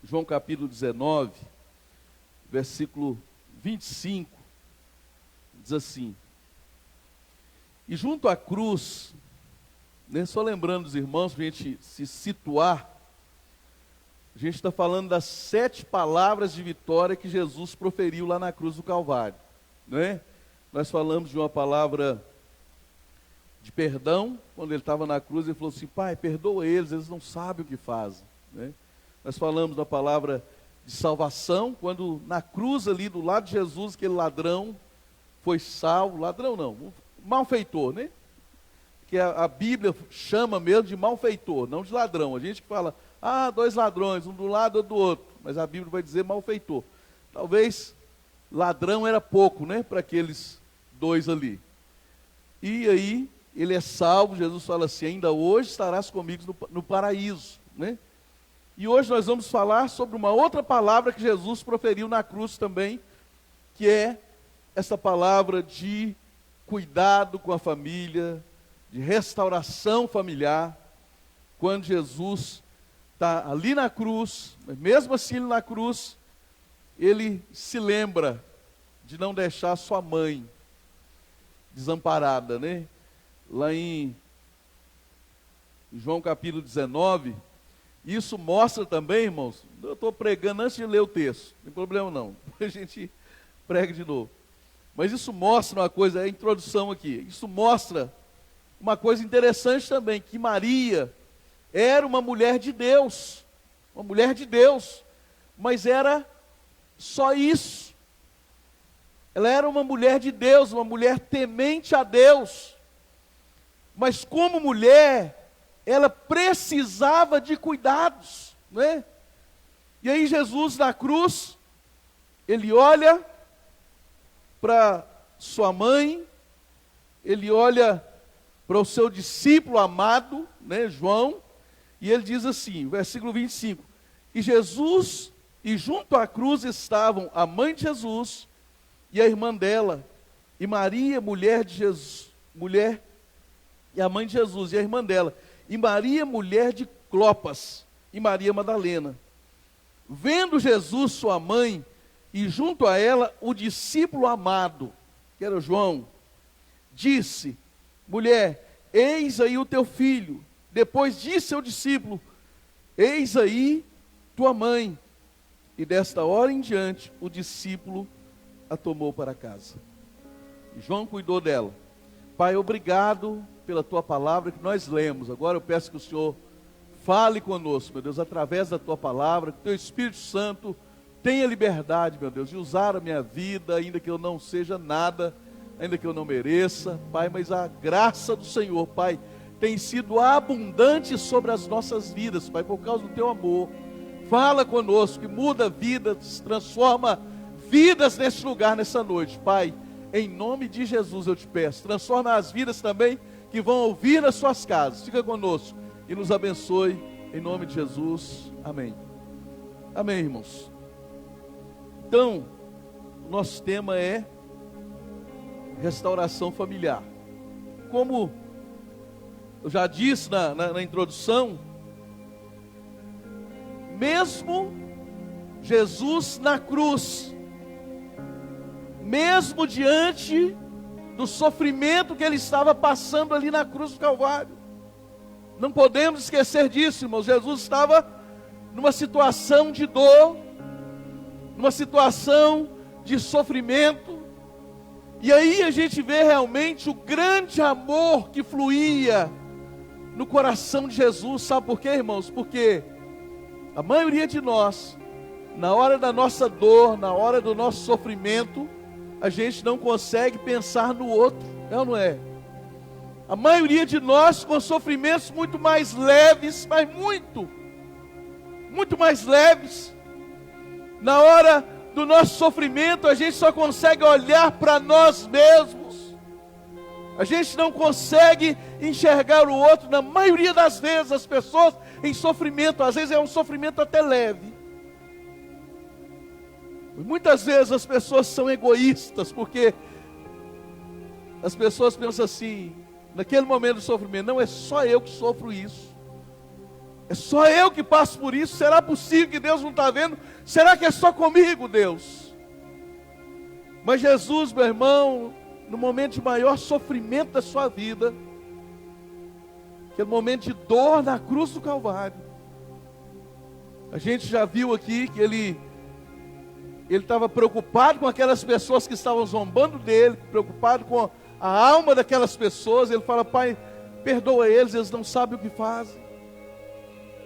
João capítulo 19, versículo 25, diz assim: e junto à cruz, né, só lembrando os irmãos, para a gente se situar, a gente está falando das 7 palavras de vitória que Jesus proferiu lá na cruz do Calvário, né? Nós falamos de uma palavra de perdão, quando ele estava na cruz, ele falou assim: Pai, perdoa eles não sabem o que fazem, né? Nós falamos da palavra de salvação, quando na cruz ali, do lado de Jesus, aquele ladrão foi salvo, ladrão não, malfeitor, né? Que a Bíblia chama mesmo de malfeitor, não de ladrão. A gente que fala, 2 ladrões, um do lado ou do outro, mas a Bíblia vai dizer malfeitor. Talvez ladrão era pouco, né, para aqueles 2 ali. E aí, ele é salvo, Jesus fala assim: ainda hoje estarás comigo no paraíso, né? E hoje nós vamos falar sobre uma outra palavra que Jesus proferiu na cruz também, que é essa palavra de cuidado com a família, de restauração familiar. Quando Jesus está ali na cruz, mas mesmo assim na cruz, ele se lembra de não deixar sua mãe desamparada, né? Lá em João capítulo 19, isso mostra também, irmãos, eu estou pregando antes de ler o texto, não tem problema não, depois a gente prega de novo. Mas isso mostra uma coisa, é a introdução aqui, isso mostra uma coisa interessante também, que Maria era uma mulher de Deus, mas era só isso. Ela era uma mulher de Deus, uma mulher temente a Deus, mas como mulher, ela precisava de cuidados, né? E aí Jesus na cruz, ele olha para sua mãe, ele olha para o seu discípulo amado, né, João, e ele diz assim, versículo 25, e junto à cruz estavam a mãe de Jesus e a irmã dela, e Maria, mulher de Jesus, e a mãe de Jesus, e a irmã dela, e Maria, mulher de Clopas, e Maria Madalena. Vendo Jesus, sua mãe, e junto a ela o discípulo amado, que era João, disse: mulher, eis aí o teu filho. Depois disse ao discípulo: eis aí tua mãe. E desta hora em diante, o discípulo a tomou para casa. E João cuidou dela. Pai, obrigado pela tua palavra que nós lemos. Agora eu peço que o Senhor fale conosco, meu Deus, através da tua palavra, que o teu Espírito Santo tenha liberdade, meu Deus, de usar a minha vida, ainda que eu não seja nada, ainda que eu não mereça, Pai, mas a graça do Senhor, Pai, tem sido abundante sobre as nossas vidas, Pai, por causa do teu amor. Fala conosco, que muda vidas, transforma vidas nesse lugar, nessa noite, Pai, em nome de Jesus eu te peço, transforma as vidas também que vão ouvir nas suas casas. Fica conosco e nos abençoe, em nome de Jesus, amém. Amém, irmãos. Então, o nosso tema é restauração familiar. Como eu já disse na introdução, mesmo Jesus na cruz, mesmo diante do sofrimento que ele estava passando ali na cruz do Calvário, não podemos esquecer disso, irmãos. Jesus estava numa situação de dor, numa situação de sofrimento, e aí a gente vê realmente o grande amor que fluía no coração de Jesus. Sabe por quê, irmãos? Porque a maioria de nós, na hora da nossa dor, na hora do nosso sofrimento, a gente não consegue pensar no outro, é ou não é? A maioria de nós com sofrimentos muito mais leves, mas muito mais leves. Na hora do nosso sofrimento, a gente só consegue olhar para nós mesmos. A gente não consegue enxergar o outro. Na maioria das vezes, as pessoas em sofrimento, às vezes é um sofrimento até leve. Muitas vezes as pessoas são egoístas, porque as pessoas pensam assim, naquele momento de sofrimento, não é só eu que sofro isso. É só eu que passo por isso? Será possível que Deus não está vendo? Será que é só comigo, Deus? Mas Jesus, meu irmão, no momento de maior sofrimento da sua vida, aquele momento de dor na cruz do Calvário, a gente já viu aqui que ele estava preocupado com aquelas pessoas que estavam zombando dele, preocupado com a alma daquelas pessoas. Ele fala: Pai, perdoa eles, eles não sabem o que fazem.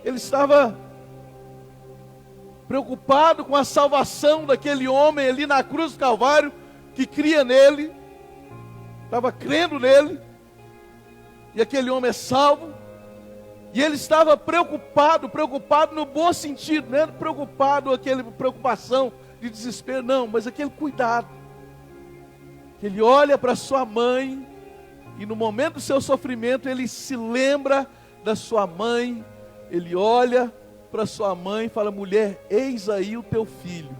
Ele estava preocupado com a salvação daquele homem ali na cruz do Calvário, que cria nele, estava crendo nele, e aquele homem é salvo. E ele estava preocupado no bom sentido, não era preocupado, aquela preocupação de desespero, não, mas aquele cuidado. Que ele olha para sua mãe, e no momento do seu sofrimento, ele se lembra da sua mãe, ele olha para sua mãe e fala: mulher, eis aí o teu filho.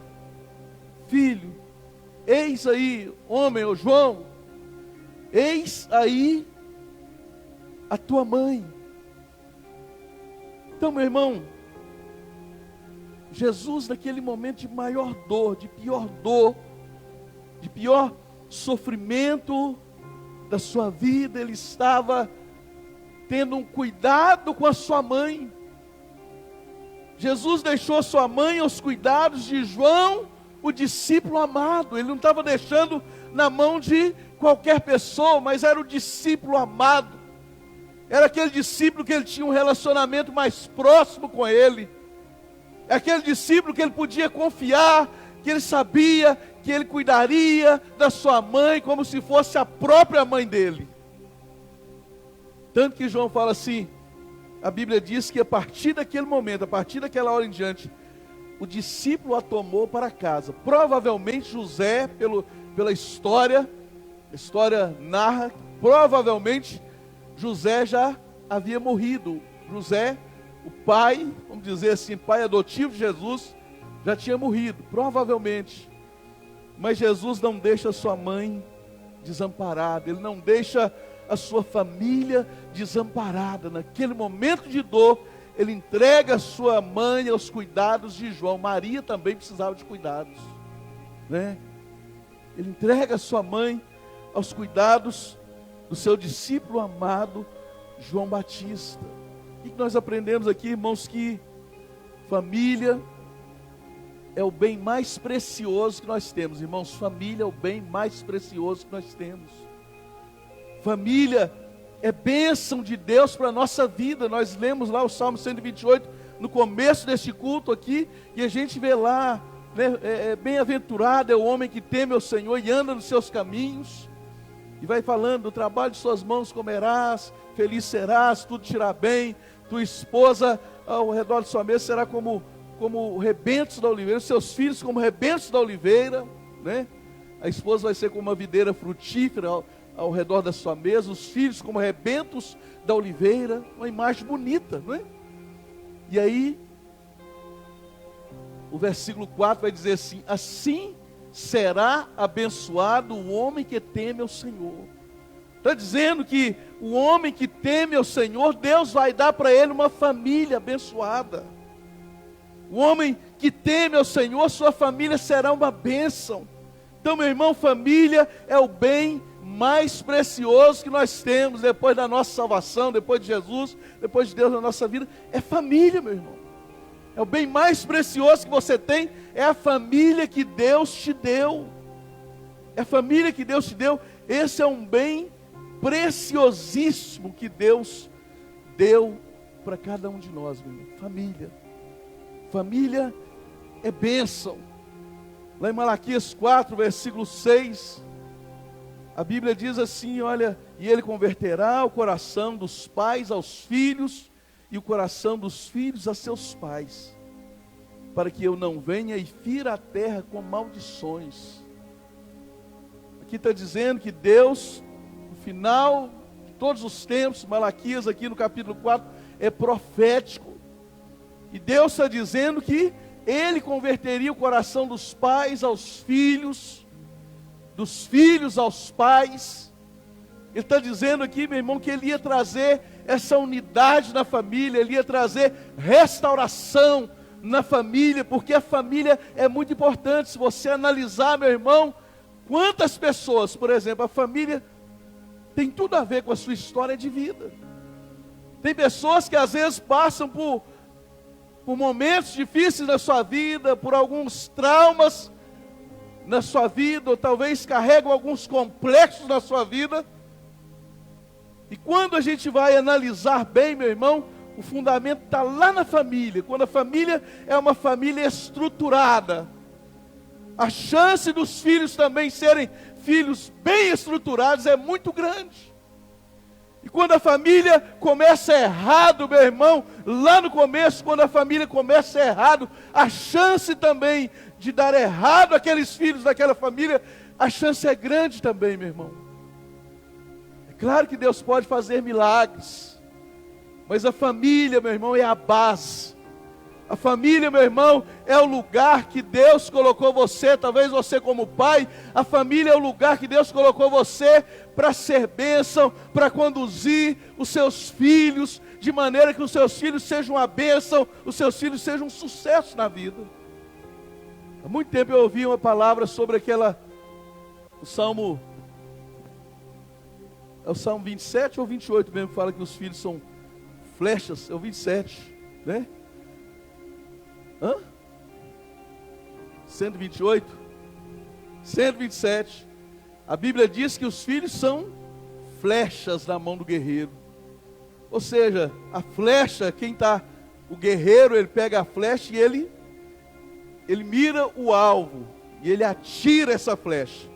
Filho, eis aí, homem, ô João, eis aí a tua mãe. Então, meu irmão, Jesus, naquele momento de maior dor, de pior sofrimento da sua vida, ele estava tendo um cuidado com a sua mãe. Jesus deixou sua mãe aos cuidados de João, o discípulo amado. Ele não estava deixando na mão de qualquer pessoa, mas era o discípulo amado. Era aquele discípulo que ele tinha um relacionamento mais próximo com ele. É aquele discípulo que ele podia confiar, que ele sabia que ele cuidaria da sua mãe como se fosse a própria mãe dele. Tanto que João fala assim, a Bíblia diz que a partir daquele momento, a partir daquela hora em diante, o discípulo a tomou para casa. Provavelmente José, pela história, a história narra, provavelmente José já havia morrido. José, o pai, vamos dizer assim, pai adotivo de Jesus, já tinha morrido, provavelmente. Mas Jesus não deixa a sua mãe desamparada, ele não deixa a sua família desamparada. Naquele momento de dor, ele entrega a sua mãe aos cuidados de João. Maria também precisava de cuidados, né? Ele entrega a sua mãe aos cuidados do seu discípulo amado, João Batista. O que nós aprendemos aqui, irmãos? Que família é o bem mais precioso que nós temos, irmãos. Família é o bem mais precioso que nós temos. Família é bênção de Deus para a nossa vida. Nós lemos lá o Salmo 128, no começo deste culto aqui, e a gente vê lá, né, bem-aventurado é o homem que teme ao Senhor e anda nos seus caminhos. E vai falando: do trabalho de suas mãos comerás, feliz serás, tudo te irá bem. Tua esposa ao redor de sua mesa será como rebentos da oliveira, seus filhos como rebentos da oliveira, né? A esposa vai ser como uma videira frutífera ao redor da sua mesa, os filhos como rebentos da oliveira. Uma imagem bonita, não é? E aí, o versículo 4 vai dizer assim: assim será abençoado o homem que teme ao Senhor. Está dizendo que o homem que teme ao Senhor, Deus vai dar para ele uma família abençoada. O homem que teme ao Senhor, sua família será uma bênção. Então, meu irmão, família é o bem mais precioso que nós temos depois da nossa salvação, depois de Jesus, depois de Deus na nossa vida. É família, meu irmão. É o bem mais precioso que você tem, é a família que Deus te deu. É a família que Deus te deu. Esse é um bem preciosíssimo que Deus deu para cada um de nós, meu irmão. Família. Família é bênção. Lá em Malaquias 4, versículo 6, a Bíblia diz assim, olha: e ele converterá o coração dos pais aos filhos, e o coração dos filhos a seus pais, para que eu não venha e fira a terra com maldições. Aqui está dizendo que Deus, no final de todos os tempos, Malaquias aqui no capítulo 4, é profético. E Deus está dizendo que Ele converteria o coração dos pais aos filhos, dos filhos aos pais. Ele está dizendo aqui, meu irmão, que ele ia trazer essa unidade na família, ele ia trazer restauração na família, porque a família é muito importante. Se você analisar, meu irmão, quantas pessoas, por exemplo, a família tem tudo a ver com a sua história de vida. Tem pessoas que às vezes passam por momentos difíceis na sua vida, por alguns traumas na sua vida, ou talvez carregam alguns complexos na sua vida. E quando a gente vai analisar bem, meu irmão, o fundamento está lá na família. Quando a família é uma família estruturada, a chance dos filhos também serem filhos bem estruturados é muito grande. E quando a família começa errado, meu irmão, lá no começo, quando a família começa errado, a chance também de dar errado aqueles filhos daquela família, a chance é grande também, meu irmão. É claro que Deus pode fazer milagres, mas a família, meu irmão, é a base. A família, meu irmão, é o lugar que Deus colocou você. Talvez você como pai, a família é o lugar que Deus colocou você para ser bênção, para conduzir os seus filhos, de maneira que os seus filhos sejam uma bênção, os seus filhos sejam um sucesso na vida. Há muito tempo eu ouvi uma palavra sobre o Salmo 27 ou 28 mesmo, que fala que os filhos são flechas, é o 27, né? 128, 127. A Bíblia diz que os filhos são flechas na mão do guerreiro. Ou seja, a flecha, o guerreiro, ele pega a flecha e ele mira o alvo, e ele atira essa flecha.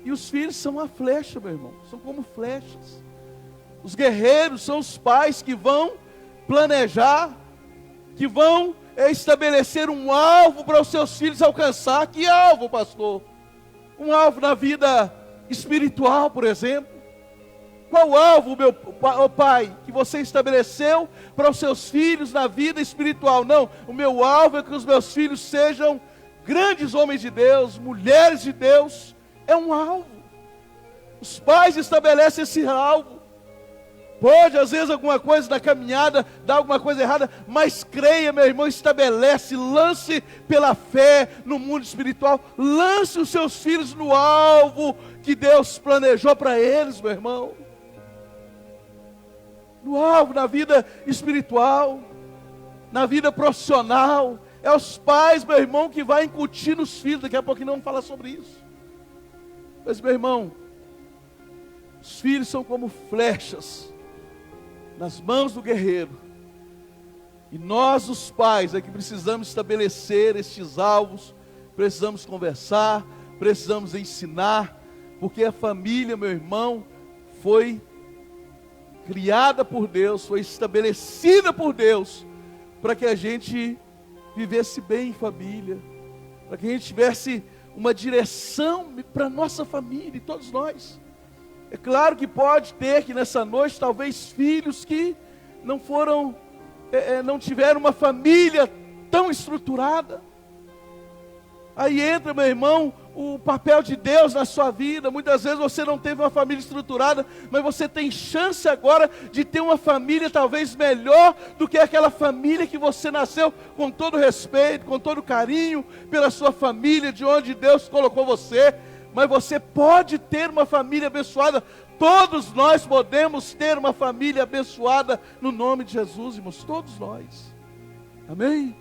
E os filhos são a flecha, meu irmão, são como flechas. Os guerreiros são os pais que vão planejar, que vão estabelecer um alvo para os seus filhos alcançar. Que alvo, pastor? Um alvo na vida espiritual, por exemplo. Qual alvo, meu pai, que você estabeleceu para os seus filhos na vida espiritual? Não, o meu alvo é que os meus filhos sejam grandes homens de Deus, mulheres de Deus. É um alvo. Os pais estabelecem esse alvo. Pode, às vezes, alguma coisa na caminhada, dar alguma coisa errada, mas creia, meu irmão, estabelece, lance pela fé no mundo espiritual, lance os seus filhos no alvo que Deus planejou para eles, meu irmão. No alvo, na vida espiritual, na vida profissional. É os pais, meu irmão, que vai incutir nos filhos. Daqui a pouco não vamos falar sobre isso. Mas, meu irmão, os filhos são como flechas nas mãos do guerreiro. E nós, os pais, é que precisamos estabelecer estes alvos, precisamos conversar, precisamos ensinar, porque a família, meu irmão, foi criada por Deus, foi estabelecida por Deus, para que a gente vivesse bem em família, para que a gente tivesse uma direção para a nossa família, e todos nós. É claro que pode ter que nessa noite, talvez filhos que não tiveram uma família tão estruturada. Aí entra, meu irmão, o papel de Deus na sua vida. Muitas vezes você não teve uma família estruturada, mas você tem chance agora de ter uma família talvez melhor do que aquela família que você nasceu, com todo respeito, com todo carinho pela sua família, de onde Deus colocou você. Mas você pode ter uma família abençoada. Todos nós podemos ter uma família abençoada no nome de Jesus, irmãos, todos nós. Amém?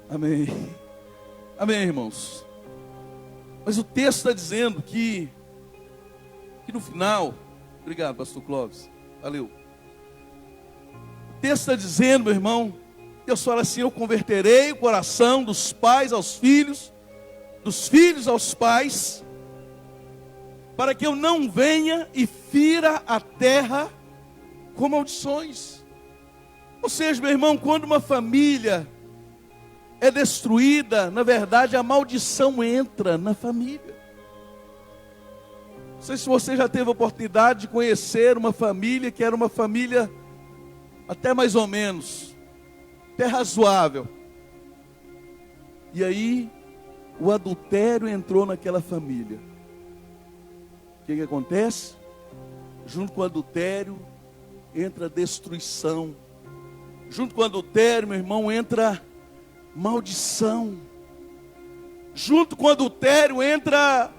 Amém. Amém, irmãos. Mas o texto está dizendo que no final, obrigado, pastor Clóvis, valeu. O texto está dizendo, meu irmão, Deus fala assim: eu converterei o coração dos pais aos filhos, dos filhos aos pais, para que eu não venha e fira a terra com maldições. Ou seja, meu irmão, quando uma família é destruída, na verdade a maldição entra na família. Não sei se você já teve a oportunidade de conhecer uma família que era uma família até mais ou menos, até razoável. E aí o adultério entrou naquela família. O que acontece? Junto com o adultério entra a destruição. Junto com o adultério, meu irmão, entra maldição. Junto com o adultério entra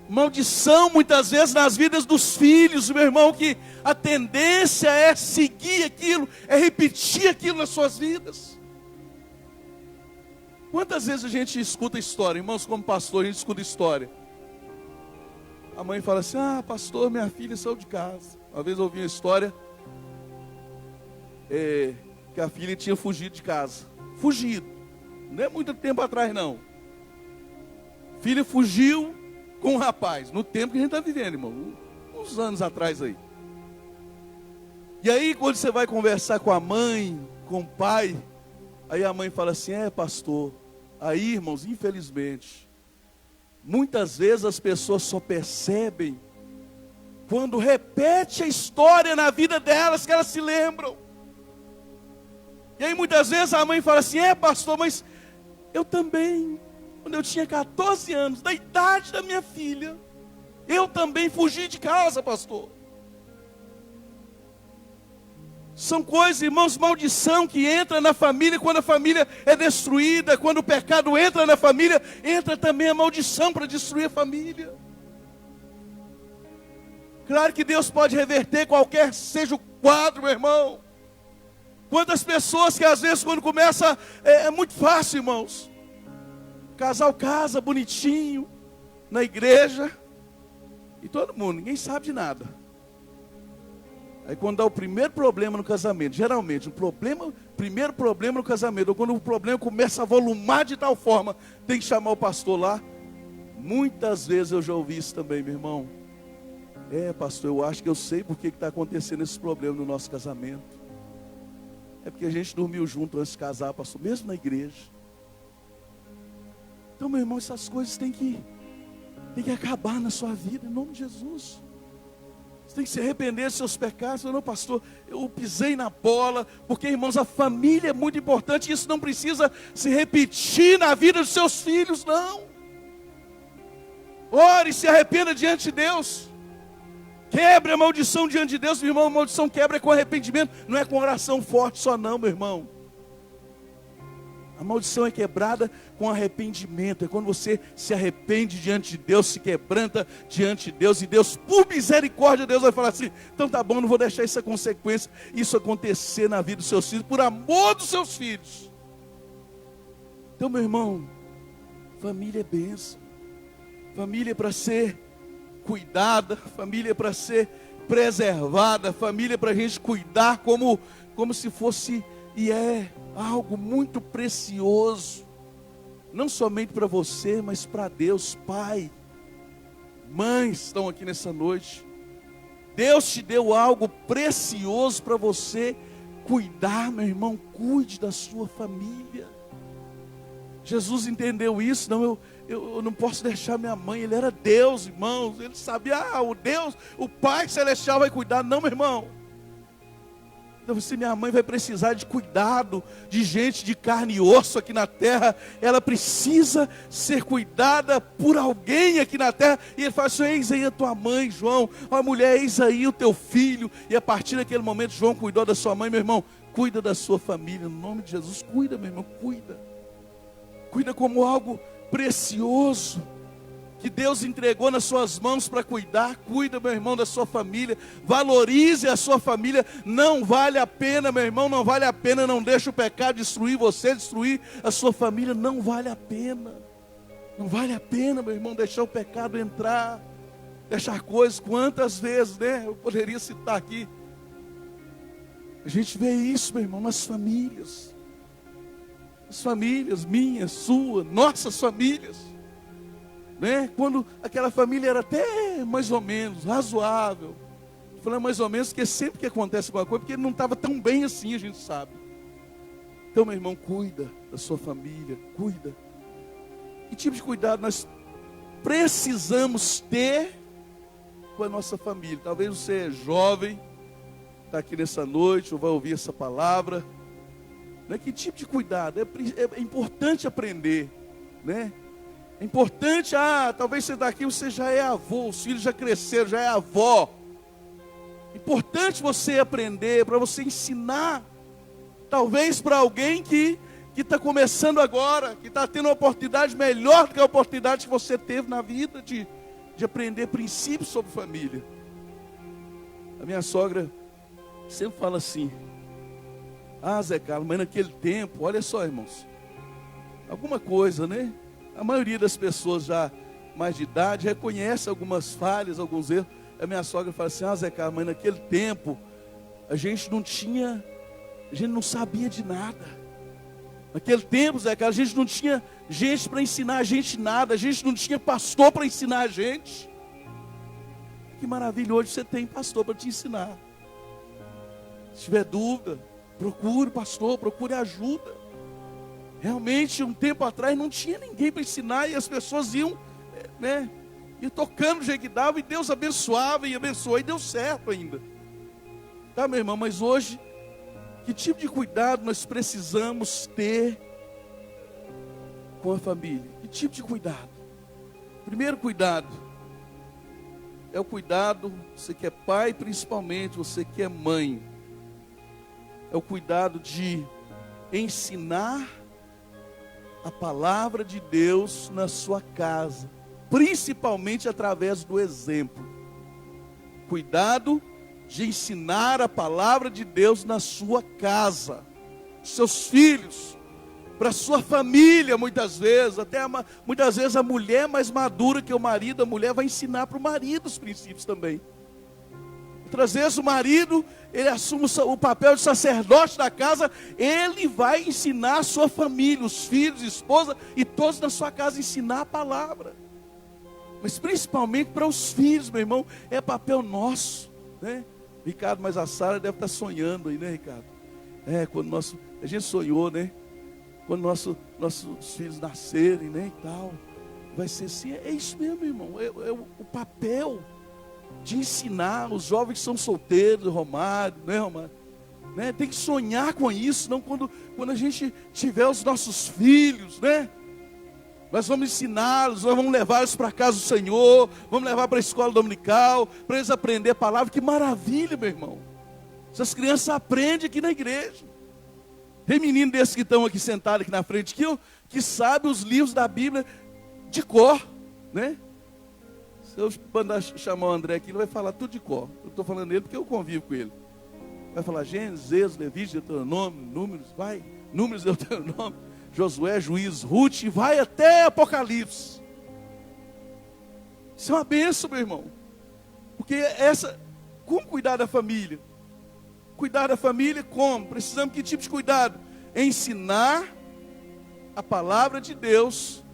maldição, muitas vezes nas vidas dos filhos, meu irmão, que a tendência é seguir aquilo, é repetir aquilo nas suas vidas. Quantas vezes a gente escuta história, irmãos, como pastor, a gente escuta história. A mãe fala assim: ah, pastor, minha filha saiu de casa. Uma vez eu ouvi uma história, que a filha tinha fugido de casa. Fugido, não é muito tempo atrás não. Filha fugiu com um rapaz, no tempo que a gente está vivendo, irmão, uns anos atrás aí. E aí quando você vai conversar com a mãe, com o pai, aí a mãe fala assim: pastor, aí, irmãos, infelizmente, muitas vezes as pessoas só percebem quando repete a história na vida delas, que elas se lembram. E aí muitas vezes a mãe fala assim: pastor, mas eu também, quando eu tinha 14 anos, da idade da minha filha, eu também fugi de casa, pastor. São coisas, irmãos, maldição que entra na família. Quando a família é destruída, quando o pecado entra na família, entra também a maldição para destruir a família. Claro que Deus pode reverter qualquer seja o quadro, meu irmão. Quantas pessoas que às vezes quando começa, é muito fácil, irmãos. Casal casa bonitinho, na igreja, e todo mundo, ninguém sabe de nada. Aí quando dá o primeiro problema no casamento, geralmente, primeiro problema no casamento, ou quando o problema começa a volumar de tal forma, tem que chamar o pastor lá. Muitas vezes eu já ouvi isso também, meu irmão. Pastor, eu acho que eu sei por que está acontecendo esse problema no nosso casamento. É porque a gente dormiu junto antes de casar, pastor, mesmo na igreja. Então, meu irmão, essas coisas têm que acabar na sua vida, em nome de Jesus. Você tem que se arrepender dos seus pecados. Não, pastor, eu pisei na bola. Porque, irmãos, a família é muito importante. Isso não precisa se repetir na vida dos seus filhos, não. Ore e se arrependa diante de Deus. Quebre a maldição diante de Deus, meu irmão. A maldição quebra com arrependimento. Não é com oração forte só não, meu irmão. A maldição é quebrada com arrependimento. É quando você se arrepende diante de Deus, se quebranta diante de Deus. E Deus, por misericórdia, Deus vai falar assim: então tá bom, não vou deixar essa consequência, isso acontecer na vida dos seus filhos, por amor dos seus filhos. Então, meu irmão, família é bênção. Família é para ser cuidada, família é para ser preservada, família é para a gente cuidar como se fosse, e é algo muito precioso, não somente para você, mas para Deus. Pai, mãe, estão aqui nessa noite. Deus te deu algo precioso para você cuidar, meu irmão. Cuide da sua família. Jesus entendeu isso. Não, eu não posso deixar minha mãe. Ele era Deus, irmãos. Ele sabia, o Deus, o Pai Celestial vai cuidar. Não, meu irmão. Então, se minha mãe vai precisar de cuidado, de gente de carne e osso aqui na terra, ela precisa ser cuidada por alguém aqui na terra. E ele fala assim: eis aí a tua mãe, João. Ó, mulher, eis aí o teu filho. E a partir daquele momento, João cuidou da sua mãe. Meu irmão, cuida da sua família, no nome de Jesus. Cuida, meu irmão, cuida. Cuida como algo precioso que Deus entregou nas suas mãos para cuidar. Cuida, meu irmão, da sua família. Valorize a sua família. Não vale a pena, meu irmão, não vale a pena. Não deixe o pecado destruir você, destruir a sua família. Não vale a pena. Não vale a pena, meu irmão, deixar o pecado entrar. Deixar coisas. Quantas vezes, né? Eu poderia citar aqui. A gente vê isso, meu irmão, nas famílias. As famílias, minhas, sua, nossas famílias. Né? Quando aquela família era até mais ou menos razoável. Falando mais ou menos, porque sempre que acontece alguma coisa, porque não estava tão bem assim, a gente sabe. Então, meu irmão, cuida da sua família, cuida. Que tipo de cuidado nós precisamos ter com a nossa família? Talvez você é jovem, está aqui nessa noite, ou vai ouvir essa palavra, né? Que tipo de cuidado? É importante aprender, né? É importante, talvez você está aqui, você já é avô, os filhos já cresceram, já é avó. Importante você aprender, para você ensinar, talvez para alguém que está começando agora, que está tendo uma oportunidade melhor do que a oportunidade que você teve na vida, de aprender princípios sobre família. A minha sogra sempre fala assim: Zé Carlos, mas naquele tempo, olha só, irmãos, alguma coisa, né? A maioria das pessoas já mais de idade reconhece algumas falhas, alguns erros. A minha sogra fala assim: Zé Carlos, mas naquele tempo a gente não sabia de nada. Naquele tempo, Zé Carlos, a gente não tinha gente para ensinar a gente nada, a gente não tinha pastor para ensinar a gente. Que maravilha, hoje você tem pastor para te ensinar. Se tiver dúvida, procure pastor, procure ajuda. Realmente, um tempo atrás não tinha ninguém para ensinar e as pessoas iam, né, tocando o jeito que dava, e Deus abençoava e abençoou, e deu certo ainda. Tá, meu irmão, mas hoje, que tipo de cuidado nós precisamos ter com a família? Que tipo de cuidado? Primeiro cuidado é o cuidado, você que é pai principalmente, você que é mãe, é o cuidado de ensinar a palavra de Deus na sua casa, principalmente através do exemplo. Cuidado de ensinar a palavra de Deus na sua casa, seus filhos, para sua família, muitas vezes, muitas vezes a mulher mais madura que o marido, a mulher vai ensinar para o marido os princípios também. Outras vezes o marido, ele assume o papel de sacerdote da casa, ele vai ensinar a sua família, os filhos, a esposa e todos na sua casa, ensinar a palavra. Mas principalmente para os filhos, meu irmão, é papel nosso, né? Ricardo, mas a Sara deve estar sonhando aí, né, Ricardo? Quando a gente sonhou, né? Quando nossos filhos nascerem, né, e tal, vai ser assim, é isso mesmo, irmão, é o papel de ensinar os jovens que são solteiros, Romário, né, Romário? Né? Tem que sonhar com isso, não quando a gente tiver os nossos filhos, né? Nós vamos ensiná-los, nós vamos levá-los para a casa do Senhor, vamos levar para a escola dominical, para eles aprenderem a palavra. Que maravilha, meu irmão. Essas crianças aprendem aqui na igreja. Tem menino desses que estão aqui sentados aqui na frente, que sabe os livros da Bíblia de cor, né? Se eu mandar chamar o André aqui, ele vai falar tudo de cor. Eu estou falando dele porque eu convivo com ele. Vai falar Gênesis, Êxodo, Levítico, Deuteronômio, Números, Deuteronômio, Josué, Juízes, Ruth, e vai até Apocalipse. Isso é uma bênção, meu irmão. Porque como cuidar da família? Cuidar da família como? Precisamos que tipo de cuidado? Ensinar a palavra de Deus,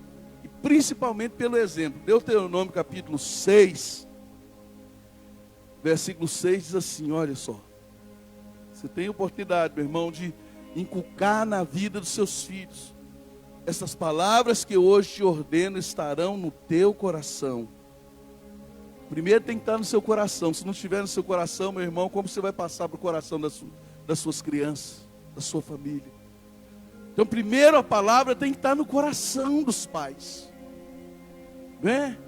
e principalmente pelo exemplo. Deuteronômio capítulo 6, versículo 6 diz assim, olha só. Você tem oportunidade, meu irmão, de inculcar na vida dos seus filhos. Essas palavras que hoje te ordeno estarão no teu coração. Primeiro tem que estar no seu coração. Se não estiver no seu coração, meu irmão, como você vai passar para o coração das suas crianças, da sua família? Então primeiro a palavra tem que estar no coração dos pais, né?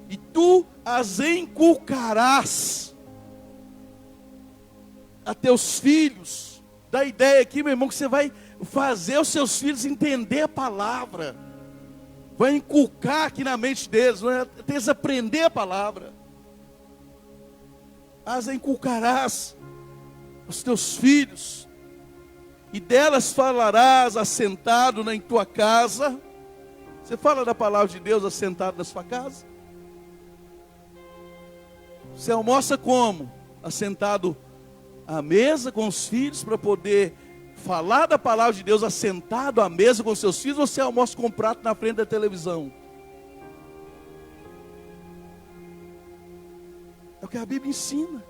E tu as inculcarás a teus filhos. Dá a ideia aqui, meu irmão, que você vai fazer os seus filhos entender a palavra. Vai inculcar aqui na mente deles, até eles aprender a palavra. As inculcarás aos teus filhos, e delas falarás assentado em tua casa. Você fala da palavra de Deus assentado na sua casa? Você almoça como? Assentado à mesa com os filhos para poder falar da palavra de Deus assentado à mesa com seus filhos, ou você almoça com um prato na frente da televisão? É o que a Bíblia ensina.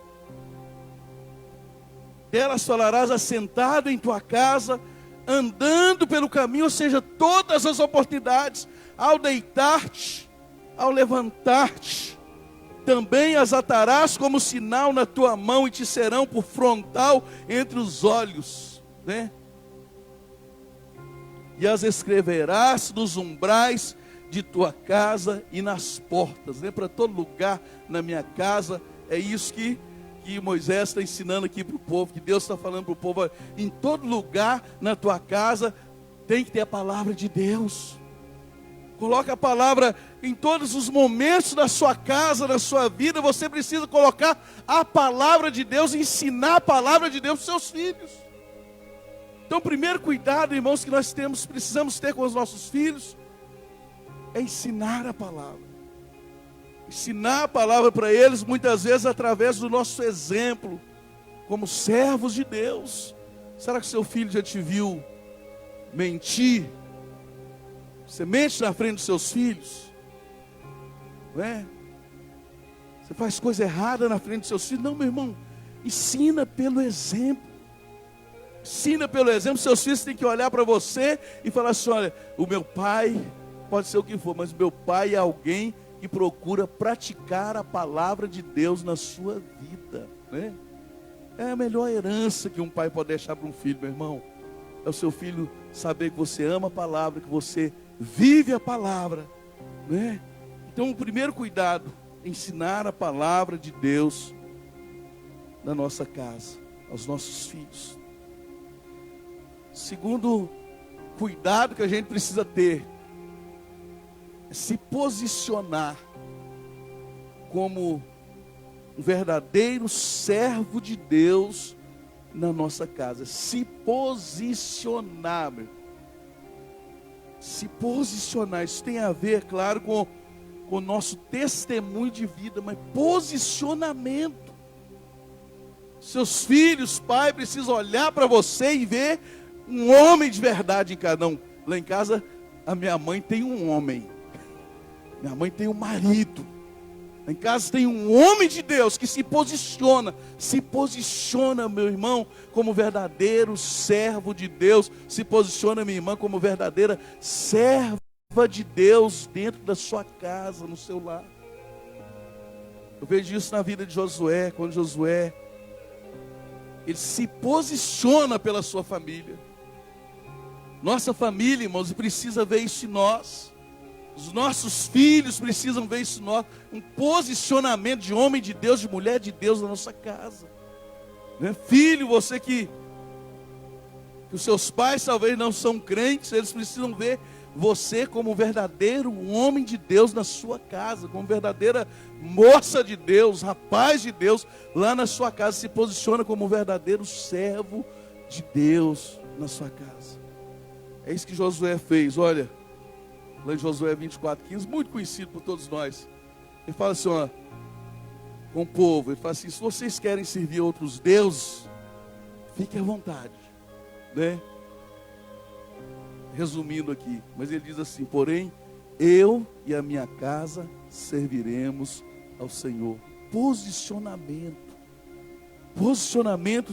Delas falarás assentado em tua casa, andando pelo caminho, ou seja, todas as oportunidades, ao deitar-te, ao levantar-te, também as atarás como sinal na tua mão e te serão por frontal entre os olhos, né? E as escreverás nos umbrais de tua casa e nas portas, né? Para todo lugar na minha casa. É isso que Moisés está ensinando aqui para o povo, que Deus está falando para o povo. Olha, em todo lugar na tua casa tem que ter a palavra de Deus. Coloca a palavra em todos os momentos da sua casa, da sua vida. Você precisa colocar a palavra de Deus, ensinar a palavra de Deus para os seus filhos. Então, o primeiro cuidado, irmãos, que nós precisamos ter com os nossos filhos, é ensinar a palavra. Ensinar a palavra para eles, muitas vezes através do nosso exemplo, como servos de Deus. Será que seu filho já te viu mentir? Você mente na frente dos seus filhos? Não é? Você faz coisa errada na frente dos seus filhos? Não, meu irmão, ensina pelo exemplo. Ensina pelo exemplo. Seus filhos têm que olhar para você e falar assim: olha, o meu pai, pode ser o que for, mas o meu pai é alguém que procura praticar a palavra de Deus na sua vida, né? É a melhor herança que um pai pode deixar para um filho, meu irmão. É o seu filho saber que você ama a palavra, que você vive a palavra, né? Então, o primeiro cuidado é ensinar a palavra de Deus na nossa casa, aos nossos filhos. Segundo cuidado que a gente precisa ter, é se posicionar como um verdadeiro servo de Deus na nossa casa. Se posicionar, meu. Se posicionar, isso tem a ver, claro, com o nosso testemunho de vida, mas posicionamento. Seus filhos, pai, precisam olhar para você e ver um homem de verdade em cada um. Lá em casa, a minha mãe tem um homem. Minha mãe tem um marido. Lá em casa tem um homem de Deus que se posiciona, meu irmão, como verdadeiro servo de Deus. Se posiciona, minha irmã, como verdadeira serva de Deus dentro da sua casa, no seu lar. Eu vejo isso na vida de Josué, quando Josué, ele se posiciona pela sua família. Nossa família, irmãos, precisa ver isso em nós. Os nossos filhos precisam ver isso em nós. Um posicionamento de homem de Deus, de mulher de Deus na nossa casa, né? Filho, você que os seus pais talvez não são crentes, eles precisam ver você como um verdadeiro homem de Deus na sua casa, como verdadeira moça de Deus, rapaz de Deus lá na sua casa. Se posiciona como um verdadeiro servo de Deus na sua casa. É isso que Josué fez. Olha, lá em Josué 24:15, muito conhecido por todos nós. Ele fala assim, ó, com o povo, ele fala assim: se vocês querem servir outros deuses, fiquem à vontade, né? Resumindo aqui, mas ele diz assim: porém, eu e a minha casa serviremos ao Senhor. Posicionamento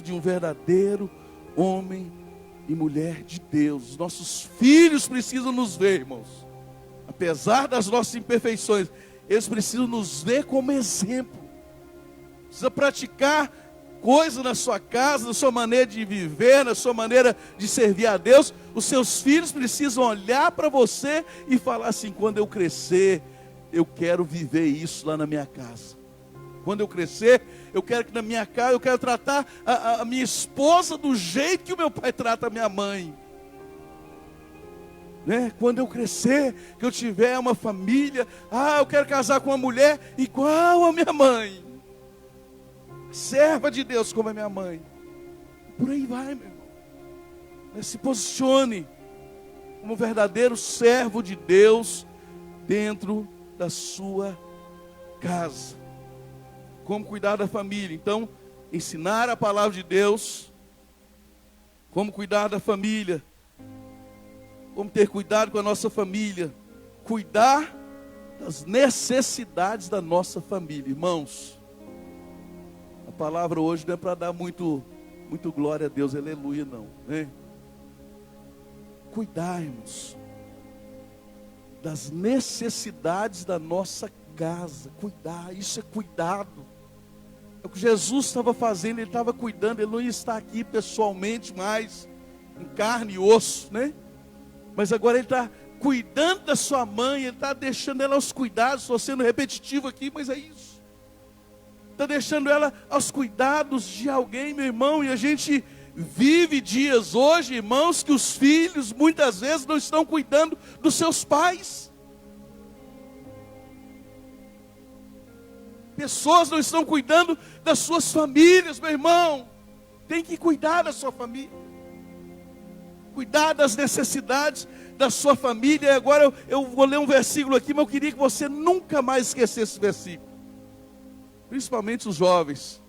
de um verdadeiro homem e mulher de Deus. Os nossos filhos precisam nos ver, irmãos. Apesar das nossas imperfeições, eles precisam nos ver como exemplo. Precisa praticar coisas na sua casa, na sua maneira de viver, na sua maneira de servir a Deus. Os seus filhos precisam olhar para você e falar assim: quando eu crescer, eu quero viver isso lá na minha casa. Quando eu crescer, eu quero que na minha casa, eu quero tratar a minha esposa do jeito que o meu pai trata a minha mãe, né? Quando eu crescer, que eu tiver uma família, eu quero casar com uma mulher igual a minha mãe, serva de Deus como a minha mãe. Por aí vai, meu irmão. Se posicione como um verdadeiro servo de Deus dentro da sua casa. Como cuidar da família? Então, ensinar a palavra de Deus. Como cuidar da família? Como ter cuidado com a nossa família? Cuidar das necessidades da nossa família. Irmãos, a palavra hoje não é para dar muito glória a Deus, aleluia, não, né? cuidar, irmãos, das necessidades da nossa casa. Cuidar, isso é cuidado. É o que Jesus estava fazendo, Ele estava cuidando. Ele não ia estar aqui pessoalmente mais, em carne e osso, né? Mas agora Ele está cuidando da sua mãe, Ele está deixando ela aos cuidados. Estou sendo repetitivo aqui, mas é isso. Está deixando ela aos cuidados de alguém, meu irmão. E a gente vive dias hoje, irmãos, que os filhos muitas vezes não estão cuidando dos seus pais. Pessoas não estão cuidando das suas famílias, meu irmão. Tem que cuidar da sua família. Cuidar das necessidades da sua família. E agora eu vou ler um versículo aqui, mas eu queria que você nunca mais esquecesse esse versículo. Principalmente os jovens.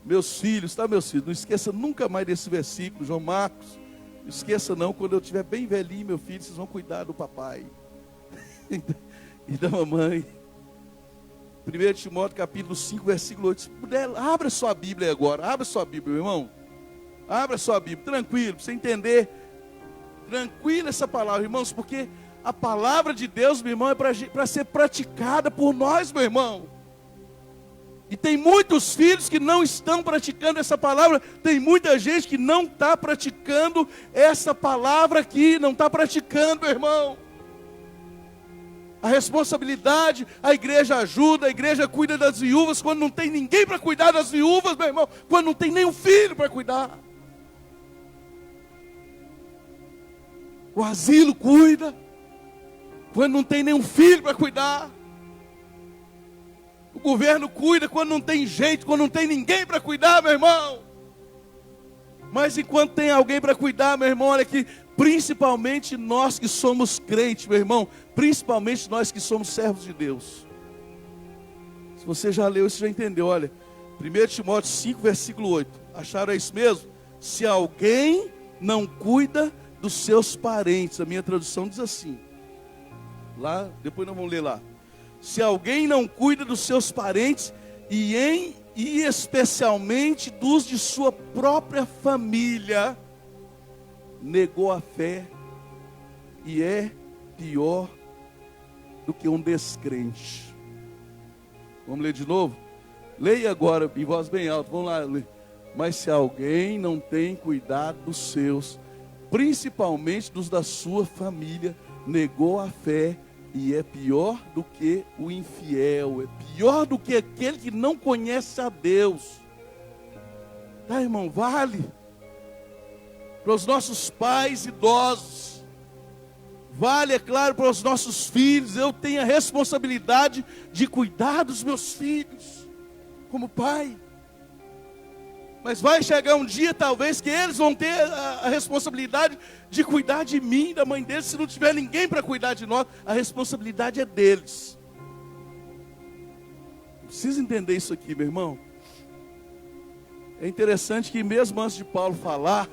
Meus filhos, tá, meus filhos? Não esqueça nunca mais desse versículo, João Marcos. Não esqueça não, quando eu estiver bem velhinho, meu filho, vocês vão cuidar do papai e da mamãe. 1 Timóteo capítulo 5, versículo 8. Se puder, abra sua Bíblia agora. Abra sua Bíblia, meu irmão. Abra sua Bíblia, tranquilo, para você entender. Tranquilo essa palavra, irmãos, porque a palavra de Deus, meu irmão, é para ser praticada por nós, meu irmão. E tem muitos filhos que não estão praticando essa palavra. Tem muita gente que não está praticando essa palavra aqui. Não está praticando, meu irmão. A responsabilidade, a igreja ajuda, a igreja cuida das viúvas. Quando não tem ninguém para cuidar das viúvas, meu irmão. Quando não tem nenhum filho para cuidar. O asilo cuida. Quando não tem nenhum filho para cuidar. O governo cuida quando não tem jeito, quando não tem ninguém para cuidar, meu irmão. Mas enquanto tem alguém para cuidar, meu irmão, olha aqui, principalmente nós que somos crentes, meu irmão, principalmente nós que somos servos de Deus. Se você já leu, você já entendeu, olha, 1 Timóteo 5, versículo 8. Acharam isso mesmo? Se alguém não cuida dos seus parentes, a minha tradução diz assim. Lá, depois nós vamos ler lá. Se alguém não cuida dos seus parentes e especialmente dos de sua própria família, negou a fé e é pior do que um descrente. Vamos ler de novo? Leia agora em voz bem alta, vamos lá ler. Mas se alguém não tem cuidado dos seus, principalmente dos da sua família, negou a fé e é pior do que o infiel, é pior do que aquele que não conhece a Deus. Tá, irmão, vale para os nossos pais idosos, vale, é claro, para os nossos filhos. Eu tenho a responsabilidade de cuidar dos meus filhos, como pai. Mas vai chegar um dia, talvez, que eles vão ter a responsabilidade de cuidar de mim, da mãe deles. Se não tiver ninguém para cuidar de nós, a responsabilidade é deles. Precisa entender isso aqui, meu irmão. É interessante que mesmo antes de Paulo falar,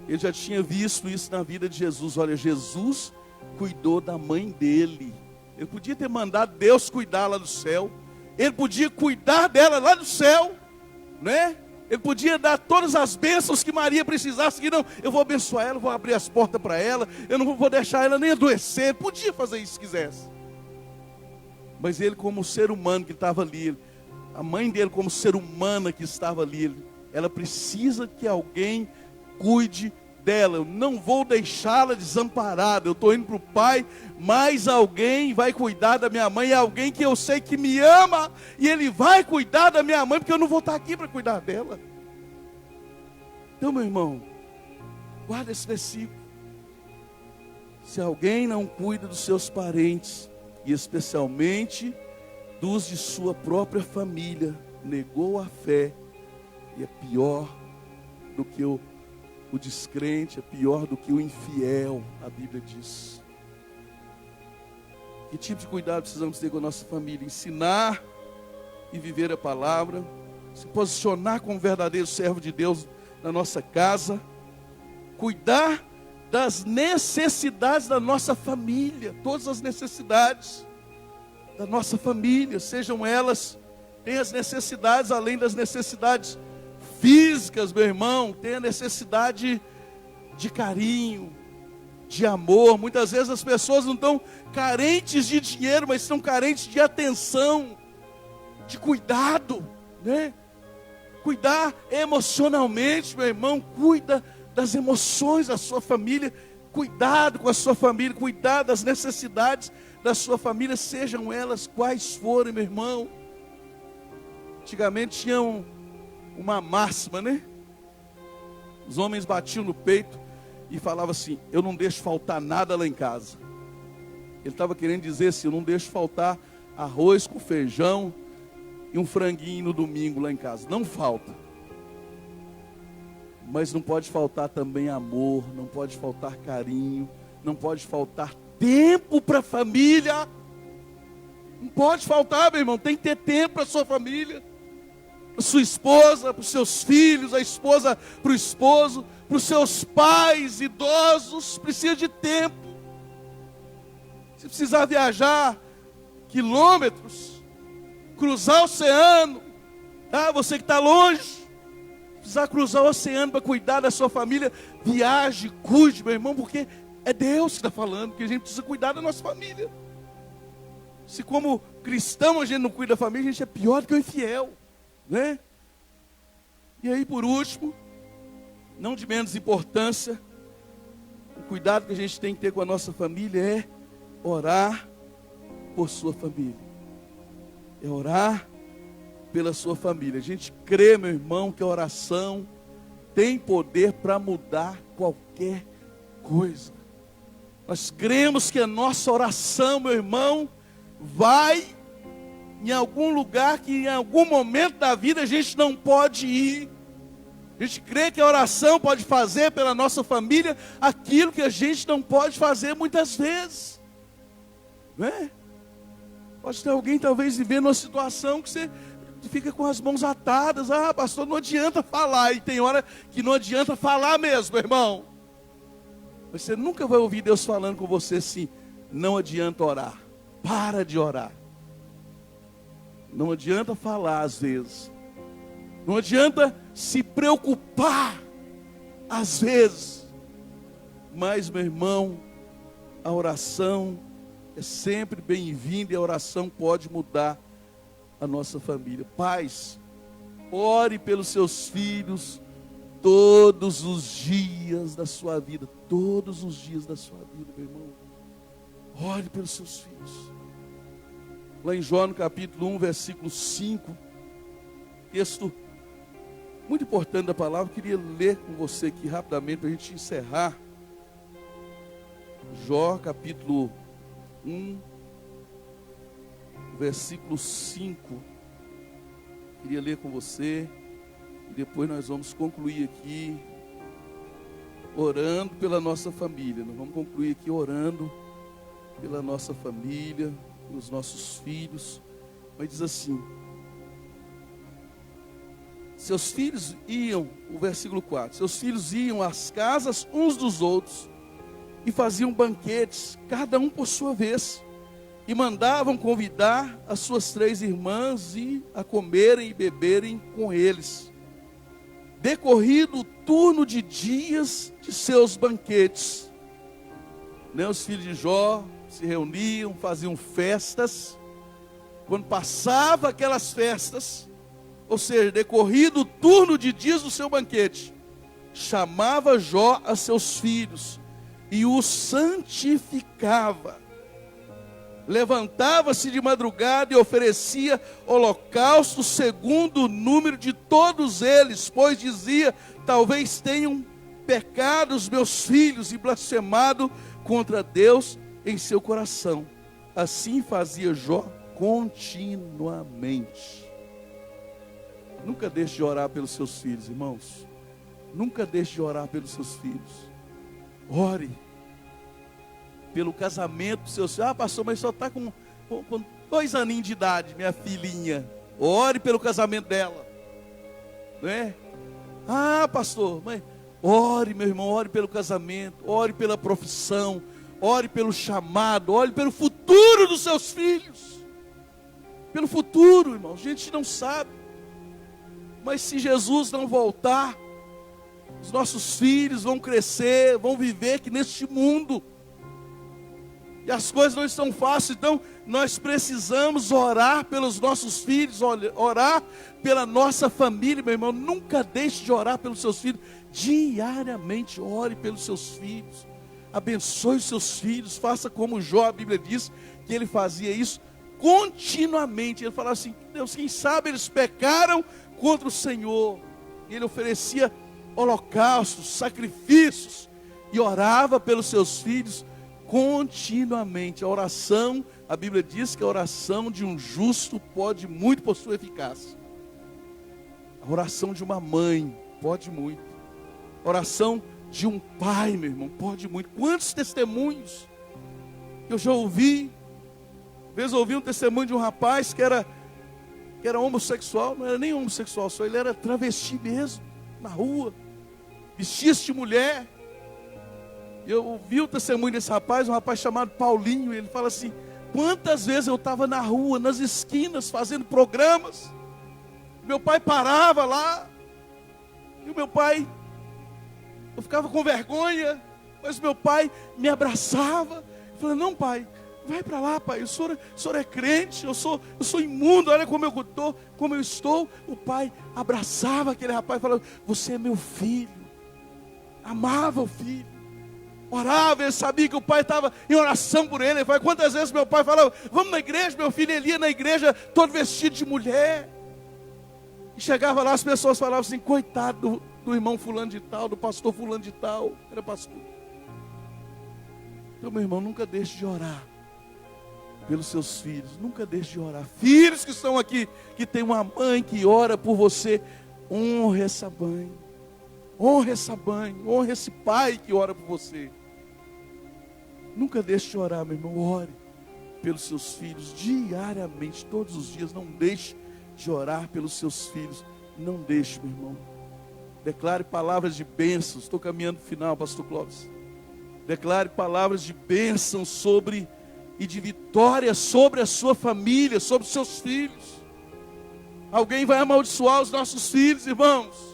ele já tinha visto isso na vida de Jesus. Olha, Jesus cuidou da mãe dele. Ele podia ter mandado Deus cuidar lá do céu. Ele podia cuidar dela lá do céu, né? Ele podia dar todas as bênçãos que Maria precisasse. Que não, eu vou abençoar ela, vou abrir as portas para ela, eu não vou deixar ela nem adoecer. Ele podia fazer isso se quisesse. Mas ele, como ser humano que estava ali, a mãe dele como ser humana que estava ali, ela precisa que alguém cuide dela. Eu não vou deixá-la desamparada. Eu estou indo para o pai, mas alguém vai cuidar da minha mãe. É alguém que eu sei que me ama, e ele vai cuidar da minha mãe, porque eu não vou estar aqui para cuidar dela. Então, meu irmão, guarda esse versículo. Se alguém não cuida dos seus parentes, e especialmente dos de sua própria família, negou a fé, e é pior do que o descrente, é pior do que o infiel, a Bíblia diz. Que tipo de cuidado precisamos ter com a nossa família? Ensinar e viver a palavra, se posicionar como verdadeiro servo de Deus na nossa casa, cuidar das necessidades da nossa família, todas as necessidades da nossa família, sejam elas, tem as necessidades além das necessidades físicas, meu irmão, tem a necessidade de carinho, de amor. Muitas vezes as pessoas não estão carentes de dinheiro, mas estão carentes de atenção, de cuidado, né? Cuidar emocionalmente, meu irmão, cuida das emoções da sua família, cuidado com a sua família, cuidar das necessidades da sua família, sejam elas quais forem, meu irmão. Antigamente tinha uma máxima, né? Os homens batiam no peito e falavam assim: eu não deixo faltar nada lá em casa. Ele estava querendo dizer assim: eu não deixo faltar arroz com feijão e um franguinho no domingo lá em casa. Não falta. Mas não pode faltar também amor, não pode faltar carinho, não pode faltar tempo para a família. Não pode faltar, meu irmão. Tem que ter tempo para a sua família, para sua esposa, para os seus filhos, a esposa para o esposo, para os seus pais idosos. Precisa de tempo. Se precisar viajar quilômetros, cruzar o oceano, você que está longe, precisar cruzar o oceano para cuidar da sua família, viaje, cuide, meu irmão, porque é Deus que está falando que a gente precisa cuidar da nossa família. Se como cristão a gente não cuida da família, a gente é pior do que o infiel, né? E aí, por último, não de menos importância, o cuidado que a gente tem que ter com a nossa família é orar por sua família. É orar pela sua família. A gente crê, meu irmão, que a oração tem poder para mudar qualquer coisa. Nós cremos que a nossa oração, meu irmão, vai em algum lugar que em algum momento da vida a gente não pode ir. A gente crê que a oração pode fazer pela nossa família aquilo que a gente não pode fazer muitas vezes, não é? Pode ter alguém talvez vivendo uma situação que você fica com as mãos atadas. Pastor, não adianta falar. E tem hora que não adianta falar mesmo, irmão. Você nunca vai ouvir Deus falando com você assim: não adianta orar, para de orar. Não adianta falar às vezes. Não adianta se preocupar às vezes. Mas, meu irmão, a oração é sempre bem-vinda e a oração pode mudar a nossa família. Pais, ore pelos seus filhos todos os dias da sua vida. Todos os dias da sua vida, meu irmão. Ore pelos seus filhos. Lá em Jó, no capítulo 1, versículo 5, texto muito importante da palavra, eu queria ler com você aqui rapidamente para a gente encerrar. Jó, capítulo 1, versículo 5. Queria ler com você. E depois nós vamos concluir aqui orando pela nossa família. Nós vamos concluir aqui orando pela nossa família, pelos nossos filhos. Mas diz assim: seus filhos iam, o versículo 4, seus filhos iam às casas uns dos outros e faziam banquetes, cada um por sua vez, e mandavam convidar as suas 3 irmãs a comerem e beberem com eles. Decorrido o turno de dias de seus banquetes, os filhos de Jó se reuniam, faziam festas. Quando passava aquelas festas, ou seja, decorrido o turno de dias do seu banquete, chamava Jó a seus filhos e os santificava. Levantava-se de madrugada e oferecia holocausto segundo o número de todos eles, pois dizia: talvez tenham pecado os meus filhos e blasfemado contra Deus em seu coração. Assim fazia Jó continuamente. Nunca deixe de orar pelos seus filhos, irmãos. Nunca deixe de orar pelos seus filhos. Ore pelo casamento dos seus filhos. Pastor, mas só está com 2 aninhos de idade, minha filhinha. Ore pelo casamento dela, não é? Pastor, mas ore, meu irmão, ore pelo casamento, ore pela profissão, ore pelo chamado, ore pelo futuro dos seus filhos. Pelo futuro, irmão, a gente não sabe. Mas se Jesus não voltar, Os nossos filhos vão crescer, vão viver aqui neste mundo. E as coisas não estão fáceis, então nós precisamos orar pelos nossos filhos, orar pela nossa família, meu irmão. Nunca deixe de orar pelos seus filhos. Diariamente ore pelos seus filhos. Abençoe os seus filhos, faça como Jó, a Bíblia diz que ele fazia isso continuamente. Ele falava assim: Deus, quem sabe eles pecaram contra o Senhor. E ele oferecia holocaustos, sacrifícios, e orava pelos seus filhos continuamente. A oração, a Bíblia diz que a oração de um justo pode muito por sua eficácia. A oração de uma mãe pode muito. A oração de um pai, meu irmão, pode muito. Quantos testemunhos que eu já ouvi. Uma vez eu ouvi um testemunho de um rapaz que era homossexual. Não era nem homossexual só, ele era travesti mesmo, na rua, vestia-se de mulher. Eu ouvi o testemunho desse rapaz, um rapaz chamado Paulinho. E ele fala assim: quantas vezes eu estava na rua, nas esquinas, fazendo programas, meu pai parava lá, e o meu pai, eu ficava com vergonha, mas meu pai me abraçava. Eu falei: não, pai, vai para lá, pai, o senhor é crente, eu sou imundo, olha como eu estou. O pai abraçava aquele rapaz e falava: você é meu filho. Amava o filho, orava, ele sabia que o pai estava em oração por ele. Ele falava: quantas vezes meu pai falava: vamos na igreja, meu filho, ele ia na igreja todo vestido de mulher. E chegava lá, as pessoas falavam assim: coitado do irmão fulano de tal, do pastor fulano de tal, era pastor. Então, meu irmão, nunca deixe de orar pelos seus filhos, nunca deixe de orar. Filhos que estão aqui, que tem uma mãe que ora por você, honre essa mãe, honre essa mãe, honre esse pai que ora por você. Nunca deixe de orar, meu irmão. Ore pelos seus filhos diariamente, todos os dias. Não deixe de orar pelos seus filhos. Não deixe, meu irmão. Declare palavras de bênçãos. Estou caminhando para o final, pastor Clóvis. Declare palavras de bênção e de vitória sobre a sua família, sobre os seus filhos. Alguém vai amaldiçoar os nossos filhos, irmãos.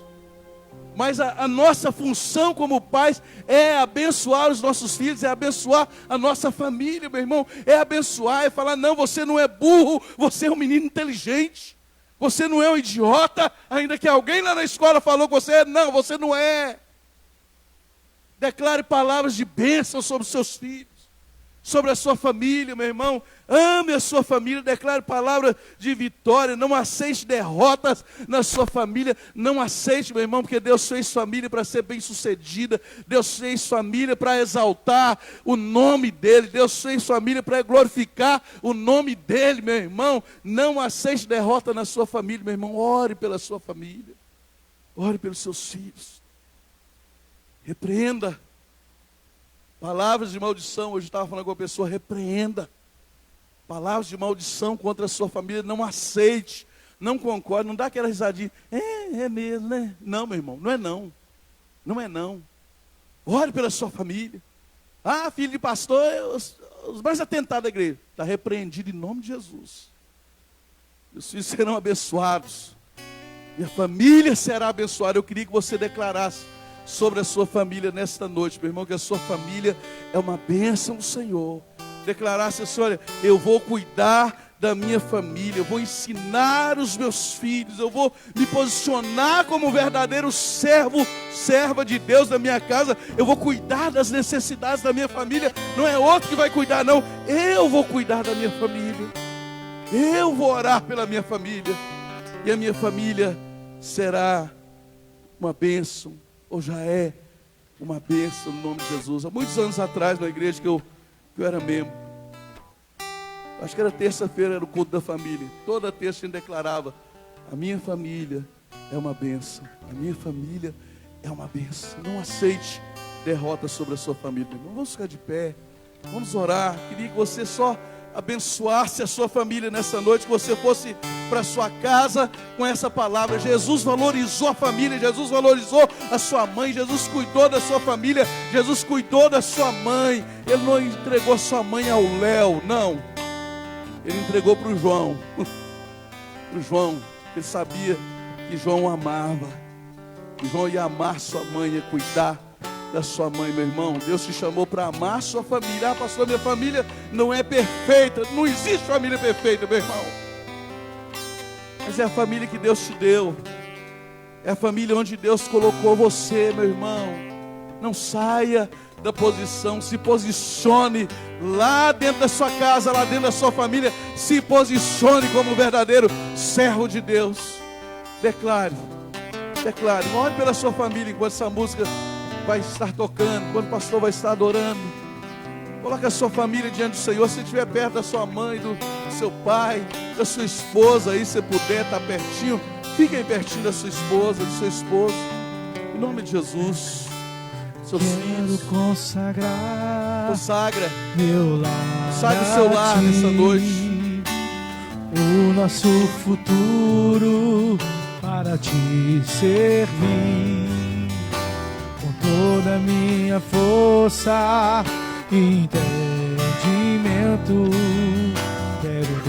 Mas a nossa função como pais é abençoar os nossos filhos, é abençoar a nossa família, meu irmão. É abençoar, é falar: não, você não é burro, você é um menino inteligente. Você não é um idiota, ainda que alguém lá na escola falou que você é. Não, você não é. Declare palavras de bênção sobre os seus filhos, sobre a sua família, meu irmão. Ame a sua família, declare palavras de vitória. Não aceite derrotas na sua família. Não aceite, meu irmão, porque Deus fez família para ser bem sucedida. Deus fez família para exaltar o nome dEle. Deus fez família para glorificar o nome dEle, meu irmão. Não aceite derrota na sua família, meu irmão. Ore pela sua família. Ore pelos seus filhos. Repreenda palavras de maldição. Hoje eu estava falando com uma pessoa: repreenda palavras de maldição contra a sua família. Não aceite, não concorde, não dá aquela risadinha: é mesmo, né? Não, meu irmão, não é não. Não é não. Ore pela sua família. Ah, filho de pastor, os mais atentados da igreja. Está repreendido em nome de Jesus. Meus filhos serão abençoados. Minha família será abençoada. Eu queria que você declarasse sobre a sua família nesta noite, meu irmão, que a sua família é uma bênção do Senhor. Declarasse assim: olha, eu vou cuidar da minha família, eu vou ensinar os meus filhos, eu vou me posicionar como um verdadeiro serva de Deus da minha casa, eu vou cuidar das necessidades da minha família. Não é outro que vai cuidar, não. Eu vou cuidar da minha família. Eu vou orar pela minha família. E a minha família será uma bênção, ou já é uma bênção no nome de Jesus. Há muitos anos atrás, na igreja que eu era membro, acho que era terça-feira, era o culto da família. Toda terça a gente declarava: a minha família é uma bênção, a minha família é uma bênção. Não aceite derrota sobre a sua família, irmão. Vamos ficar de pé, vamos orar. Queria que você só abençoasse a sua família nessa noite, que você fosse para sua casa com essa palavra. Jesus valorizou a família, Jesus valorizou a sua mãe, Jesus cuidou da sua família, Jesus cuidou da sua mãe. Ele não entregou a sua mãe ao Léo, não. Ele entregou para o João. Para o João. Ele sabia que João amava. Irmão, e amar sua mãe, e cuidar da sua mãe, meu irmão. Deus te chamou para amar sua família. Ah, pastor, minha família não é perfeita. Não existe família perfeita, meu irmão. Mas é a família que Deus te deu. É a família onde Deus colocou você, meu irmão. Não saia da posição, se posicione lá dentro da sua casa, lá dentro da sua família. Se posicione como um verdadeiro servo de Deus. Declare, ore pela sua família enquanto essa música vai estar tocando, enquanto o pastor vai estar adorando. Coloque a sua família diante do Senhor. Se estiver perto da sua mãe, do seu pai, da sua esposa, aí se puder estar pertinho, fique aí pertinho da sua esposa, do seu esposo. Em nome de Jesus. Seus filhos. Consagra meu lar. Consagra o seu lar nessa noite. O nosso futuro para te servir. Com toda a minha força e entendimento, quero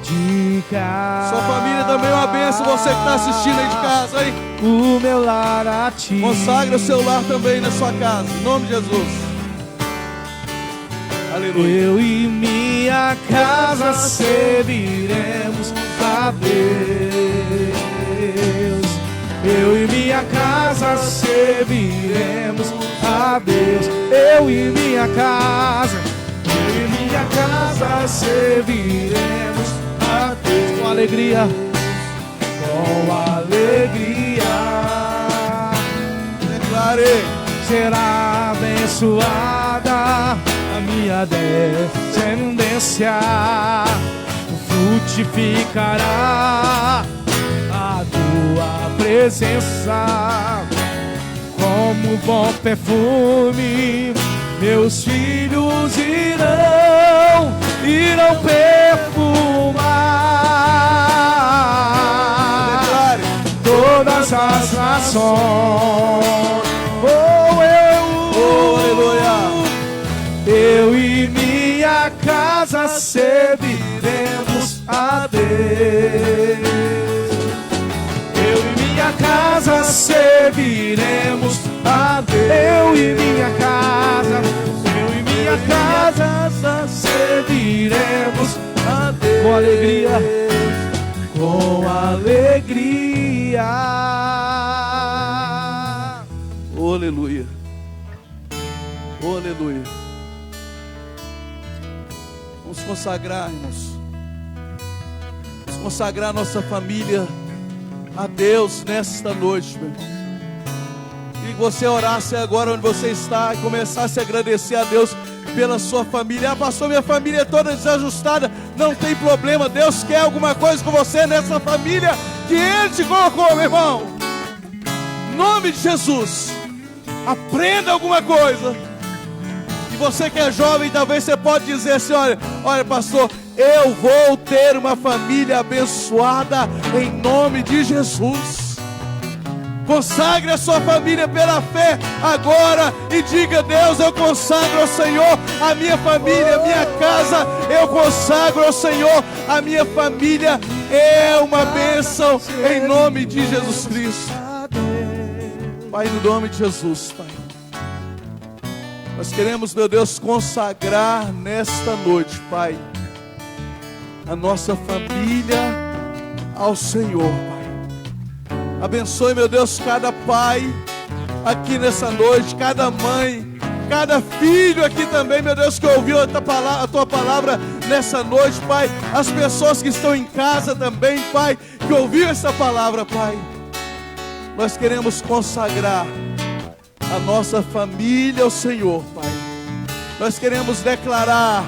dedicar. Sua família também é uma bênção, você que está assistindo aí de casa, hein? O meu lar a ti. Consagra o seu lar também na sua casa, em nome de Jesus. Aleluia. Eu e minha casa serviremos a Deus. Eu e minha casa serviremos a Deus. Eu e minha casa serviremos a Deus. Com alegria, com alegria. Declare. Será abençoada a minha descendência, frutificará a tua presença como bom perfume. Meus filhos irão perfumar todas as nações. Eu e minha casa serviremos a Deus. Eu e minha casa serviremos a Deus. Eu e minha casa serviremos a Deus. Com alegria, com alegria. Oh, aleluia. Oh, aleluia. Vamos consagrar, irmãos. Vamos consagrar nossa família a Deus nesta noite, meu irmão. E você orasse agora onde você está e começasse a agradecer a Deus pela sua família. Ah, pastor, minha família é toda desajustada. Não tem problema. Deus quer alguma coisa com você nessa família que Ele te colocou, meu irmão. Em nome de Jesus. Aprenda alguma coisa. E você que é jovem, talvez você pode dizer assim: olha pastor, eu vou ter uma família abençoada em nome de Jesus. Consagre a sua família pela fé agora e diga: Deus, eu consagro ao Senhor a minha família, a minha casa, eu consagro ao Senhor a minha família, é uma bênção em nome de Jesus Cristo. Pai, no nome de Jesus, Pai, nós queremos, meu Deus, consagrar nesta noite, Pai, a nossa família ao Senhor, Pai. Abençoe, meu Deus, cada pai aqui nessa noite, cada mãe, cada filho aqui também, meu Deus, que ouviu a Tua palavra nessa noite, Pai. As pessoas que estão em casa também, Pai, que ouviu essa palavra, Pai. Nós queremos consagrar a nossa família ao Senhor, Pai. Nós queremos declarar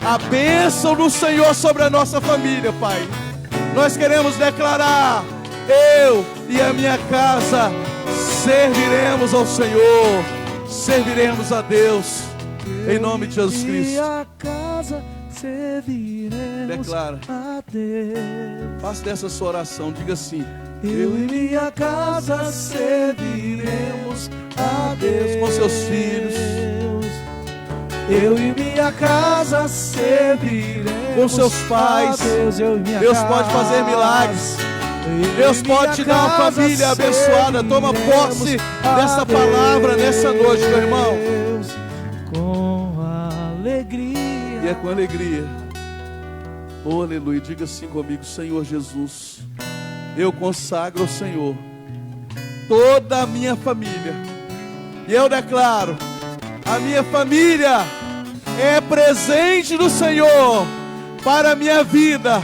a bênção do Senhor sobre a nossa família, Pai. Nós queremos declarar: eu e a minha casa serviremos ao Senhor, serviremos a Deus, em nome de Jesus Cristo. Minha casa serviremos Declara. a Deus. Faça dessa sua oração, diga assim: Eu e minha casa serviremos a Deus. Com seus filhos, eu e minha casa serviremos com seus pais. a Deus. Eu e minha Deus casa pode fazer milagres. Deus pode te dar uma família abençoada. Toma posse dessa palavra nessa noite, meu irmão. Com alegria. E é com alegria. Oh, aleluia. Diga assim comigo: Senhor Jesus, eu consagro ao Senhor toda a minha família. E eu declaro: a minha família é presente do Senhor para a minha vida.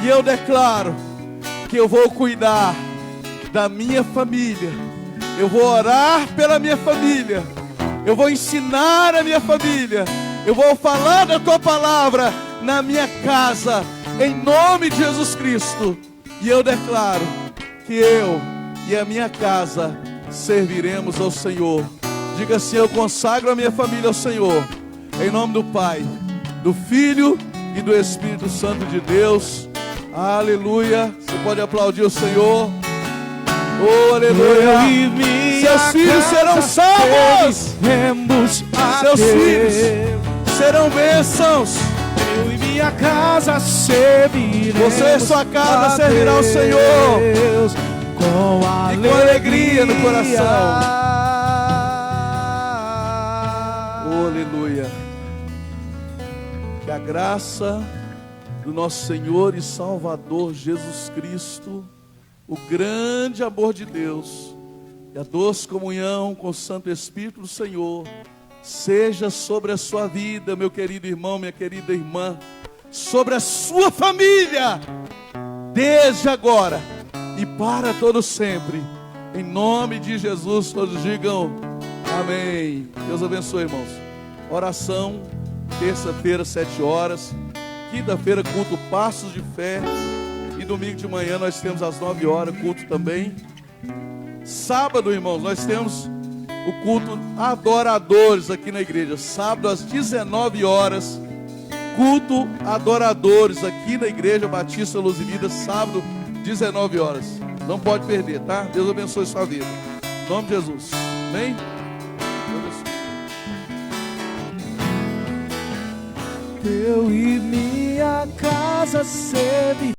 E eu declaro que eu vou cuidar da minha família. Eu vou orar pela minha família. Eu vou ensinar a minha família. Eu vou falar da tua palavra na minha casa, em nome de Jesus Cristo. E eu declaro que eu e a minha casa serviremos ao Senhor. Diga assim: eu consagro a minha família ao Senhor, em nome do Pai, do Filho e do Espírito Santo de Deus. Aleluia. Você pode aplaudir o Senhor. Oh, aleluia. Seus filhos serão salvos. Seus filhos serão bênçãos. Eu e minha casa serviremos. Você e sua casa servirá ao Senhor. Deus, com alegria no coração. Oh, aleluia. Que a graça do nosso Senhor e Salvador Jesus Cristo, o grande amor de Deus e a doce comunhão com o Santo Espírito do Senhor seja sobre a sua vida, meu querido irmão, minha querida irmã, sobre a sua família, desde agora e para todo sempre, em nome de Jesus. Todos digam amém. Deus abençoe, irmãos. Oração, terça-feira, 7 horas, quinta-feira, culto Passos de Fé, e domingo de manhã nós temos às 9 horas, culto também. Sábado, irmãos, nós temos o culto Adoradores aqui na igreja. Sábado às 19 horas, culto Adoradores aqui na igreja Batista Luz e Vida. Sábado, 19 horas. Não pode perder, tá? Deus abençoe sua vida. Em nome de Jesus. Amém? Eu e minha casa serviremos.